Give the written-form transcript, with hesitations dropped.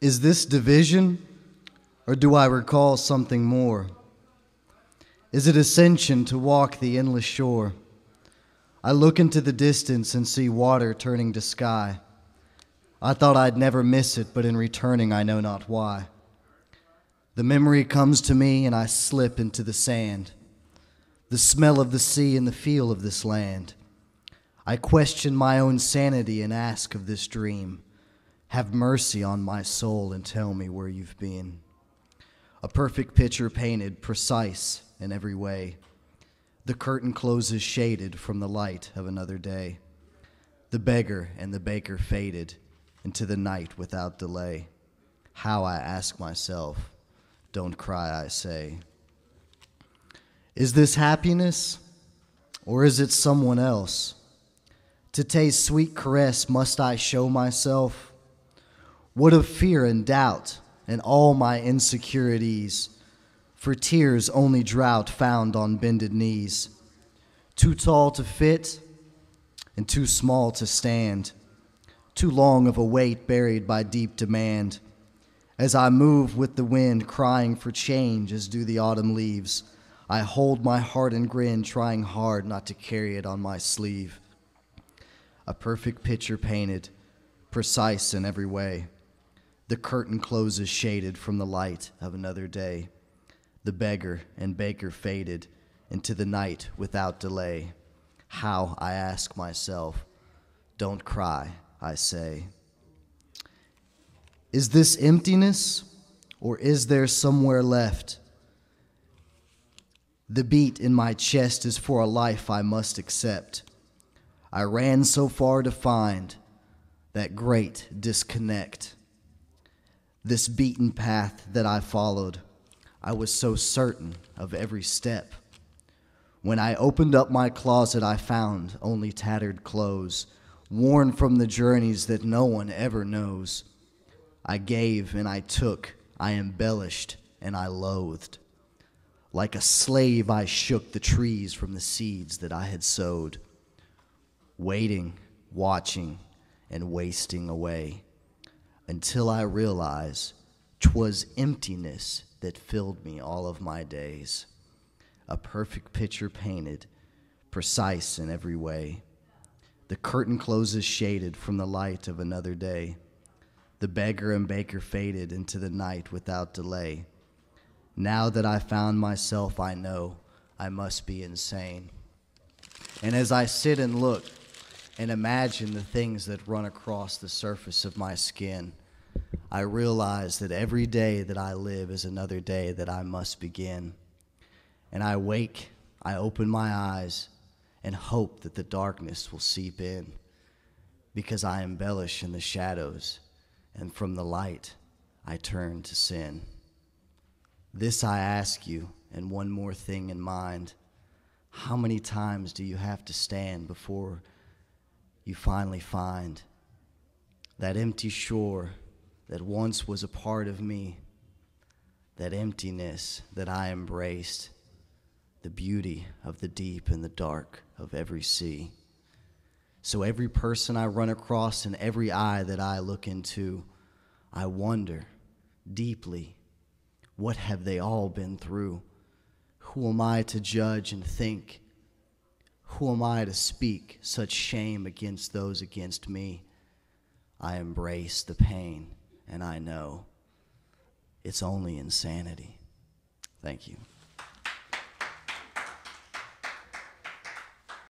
Is this division, or do I recall something more? Is it ascension to walk the endless shore? I look into the distance and see water turning to sky. I thought I'd never miss it, but in returning I know not why. The memory comes to me and I slip into the sand. The smell of the sea and the feel of this land. I question my own sanity and ask of this dream, have mercy on my soul and tell me where you've been. A perfect picture painted, precise in every way. The curtain closes shaded from the light of another day. The beggar and the baker faded into the night without delay. How, I ask myself, don't cry, I say. Is this happiness, or is it someone else? To taste sweet caress must I show myself? What of fear and doubt and all my insecurities? For tears only drought found on bended knees. Too tall to fit and too small to stand. Too long of a weight buried by deep demand. As I move with the wind, crying for change as do the autumn leaves, I hold my heart and grin, trying hard not to carry it on my sleeve. A perfect picture painted, precise in every way. The curtain closes shaded from the light of another day. The beggar and baker faded into the night without delay. How, I ask myself, don't cry, I say. Is this emptiness, or is there somewhere left? The beat in my chest is for a life I must accept. I ran so far to find that great disconnect. This beaten path that I followed, I was so certain of every step. When I opened up my closet, I found only tattered clothes, worn from the journeys that no one ever knows. I gave and I took, I embellished and I loathed. Like a slave, I shook the trees from the seeds that I had sowed, waiting, watching, and wasting away, until I realized 'twas emptiness that filled me all of my days. A perfect picture painted, precise in every way. The curtain closes shaded from the light of another day. The beggar and baker faded into the night without delay. Now that I found myself, I know I must be insane. And as I sit and look and imagine the things that run across the surface of my skin, I realize that every day that I live is another day that I must begin. And I wake, I open my eyes, and hope that the darkness will seep in, because I embellish in the shadows, and from the light I turn to sin. This I ask you, and one more thing in mind. How many times do you have to stand before you finally find that empty shore that once was a part of me, that emptiness that I embraced, the beauty of the deep and the dark of every sea? So every person I run across and every eye that I look into, I wonder deeply, what have they all been through? Who am I to judge and think? Who am I to speak such shame against those against me? I embrace the pain, and I know it's only insanity. Thank you.